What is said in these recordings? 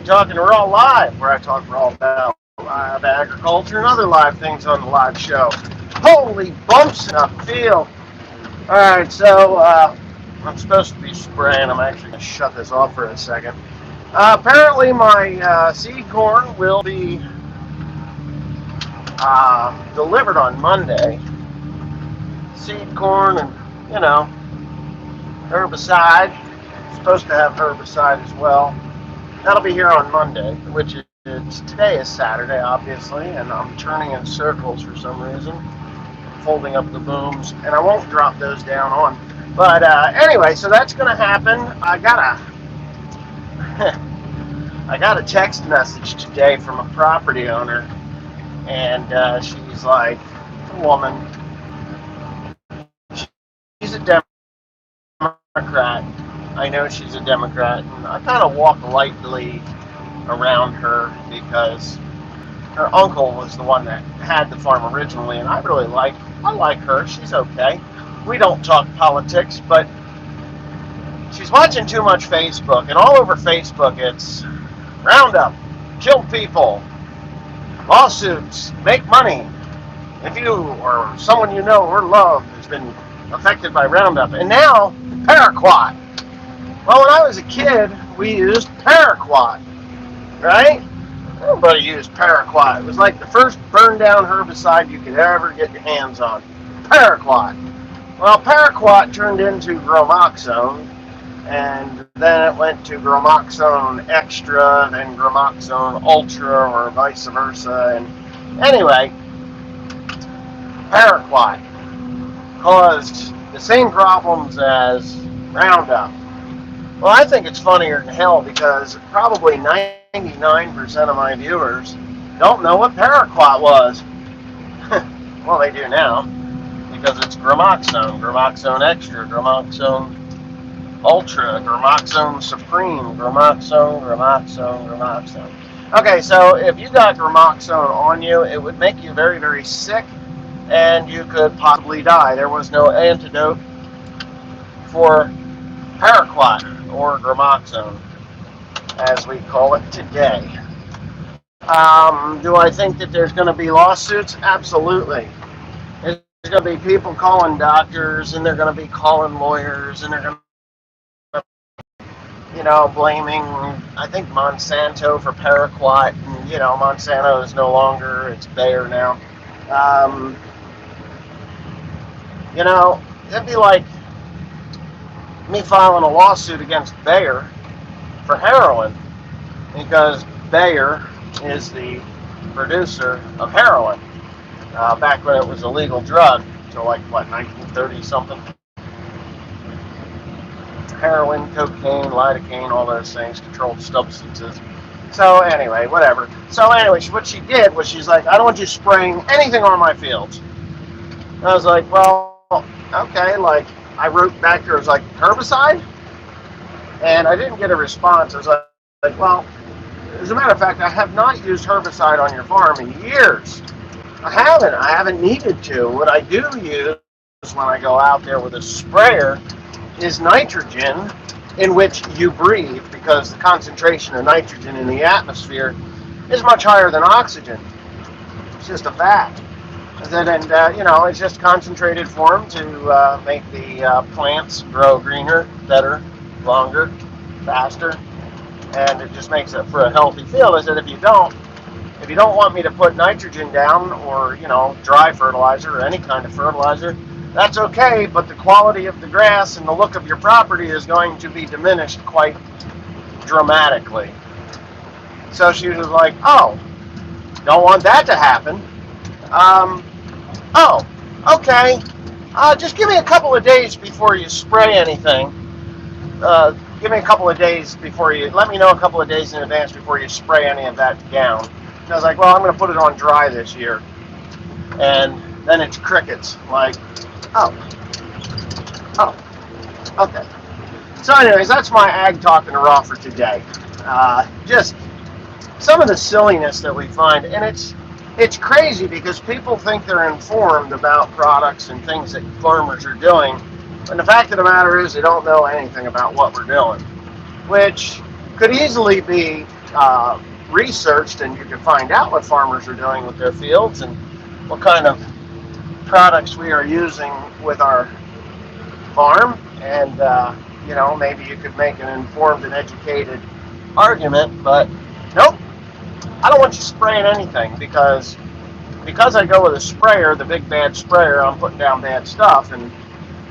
Ag Talking Raw Live, where I talk raw about live agriculture and other live things on the live show. Holy bumps in the field! Alright, so I'm supposed to be spraying. I'm actually going to shut this off for a second. Apparently, my seed corn will be delivered on Monday. Seed corn and, herbicide. Supposed to have herbicide as well. That'll be here on Monday, which is today is Saturday, obviously, and I'm turning in circles for some reason, folding up the booms, and I won't drop those down on. But anyway, so that's going to happen. I got a text message today from a property owner, and she's like, a woman, she's a Democrat. I know she's a Democrat, and I kind of walk lightly around her because her uncle was the one that had the farm originally, and I like her. She's okay. We don't talk politics, but she's watching too much Facebook, and all over Facebook it's Roundup, kill people, lawsuits, make money. If you or someone you know or love has been affected by Roundup, and now Paraquat. Well, when I was a kid, we used Paraquat, right? Everybody used Paraquat. It was like the first burn-down herbicide you could ever get your hands on. Paraquat. Well, Paraquat turned into Gromoxone, and then it went to Gromoxone Extra, then Gromoxone Ultra, or vice versa. And anyway, Paraquat caused the same problems as Roundup. Well, I think it's funnier than hell because probably 99% of my viewers don't know what Paraquat was. Well, they do now because it's Gromoxone, Gromoxone Extra, Gromoxone Ultra, Gromoxone Supreme, Gromoxone. Okay, so if you got Gromoxone on you, it would make you very, very sick, and you could possibly die. There was no antidote for Paraquat, or Gromoxone, as we call it today. Do I think that there's going to be lawsuits? Absolutely. There's going to be people calling doctors, and they're going to be calling lawyers, and they're going to, blaming, I think, Monsanto for Paraquat, and, Monsanto is no longer, it's Bayer now. It'd be like me filing a lawsuit against Bayer for heroin because Bayer is the producer of heroin back when it was a legal drug, so 1930 something. Heroin, cocaine, lidocaine, all those things, controlled substances. So anyway, whatever. So anyway, what she did was she's like, I don't want you spraying anything on my fields. And I was like, well, okay, I wrote back to her, I was like, herbicide? And I didn't get a response. I was like, well, as a matter of fact, I have not used herbicide on your farm in years. I haven't needed to. What I do use when I go out there with a sprayer is nitrogen, in which you breathe, because the concentration of nitrogen in the atmosphere is much higher than oxygen. It's just a fact. And it's just concentrated form to make the plants grow greener, better, longer, faster, and it just makes it for a healthy field. I said, if you don't want me to put nitrogen down, or dry fertilizer or any kind of fertilizer, that's okay, but the quality of the grass and the look of your property is going to be diminished quite dramatically. So she was like, oh, don't want that to happen. Oh, okay. Just give me a couple of days before you spray anything. Give me a couple of days let me know a couple of days in advance before you spray any of that down. And I was like, well, I'm going to put it on dry this year. And then it's crickets. Like, oh, okay. So anyways, that's my Ag Talking Raw for today. Just some of the silliness that we find, and it's crazy because people think they're informed about products and things that farmers are doing, and the fact of the matter is they don't know anything about what we're doing, which could easily be researched, and you can find out what farmers are doing with their fields and what kind of products we are using with our farm. And maybe you could make an informed and educated argument. But nope, I don't want you spraying anything because I go with a sprayer, the big bad sprayer. I'm putting down bad stuff, and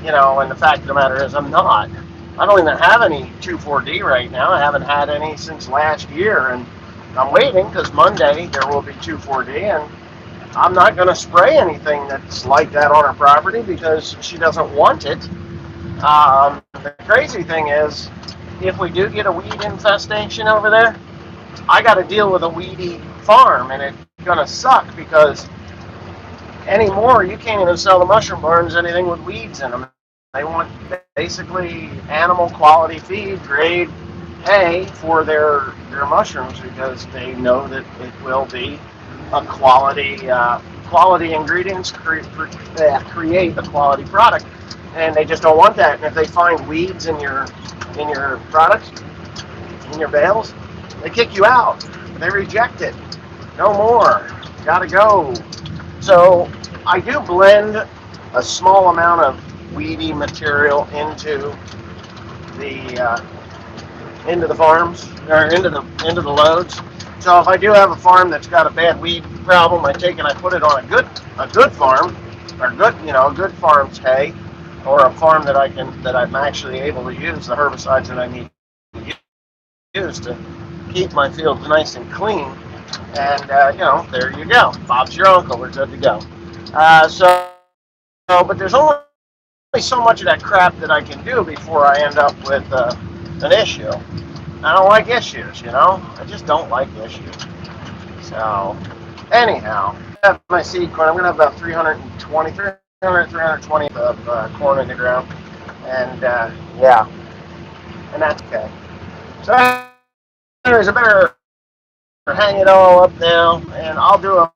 the fact of the matter is I'm not. I don't even have any 2,4-D right now. I haven't had any since last year, and I'm waiting because Monday there will be 2,4-D, and I'm not going to spray anything that's like that on her property because she doesn't want it. The crazy thing is, if we do get a weed infestation over there, I got to deal with a weedy farm, and it's going to suck because anymore you can't even sell the mushroom barns anything with weeds in them. They want basically animal quality feed, grade A, for their mushrooms because they know that it will be a quality ingredients create a quality product, and they just don't want that. And if they find weeds in your products, in your bales, they kick you out. They reject it. No more. Gotta go. So I do blend a small amount of weedy material into the farms or into the loads. So if I do have a farm that's got a bad weed problem, I take and I put it on a good farm, or a good farm's hay, or a farm that I'm actually able to use the herbicides that I need to use to keep my fields nice and clean. And there you go. Bob's your uncle. We're good to go. But there's only so much of that crap that I can do before I end up with an issue. I don't like issues, I just don't like issues. So, anyhow, I have my seed corn. I'm going to have about 320 of corn in the ground. And, yeah, and that's okay. So, anyways, I better hang it all up now, and I'll do a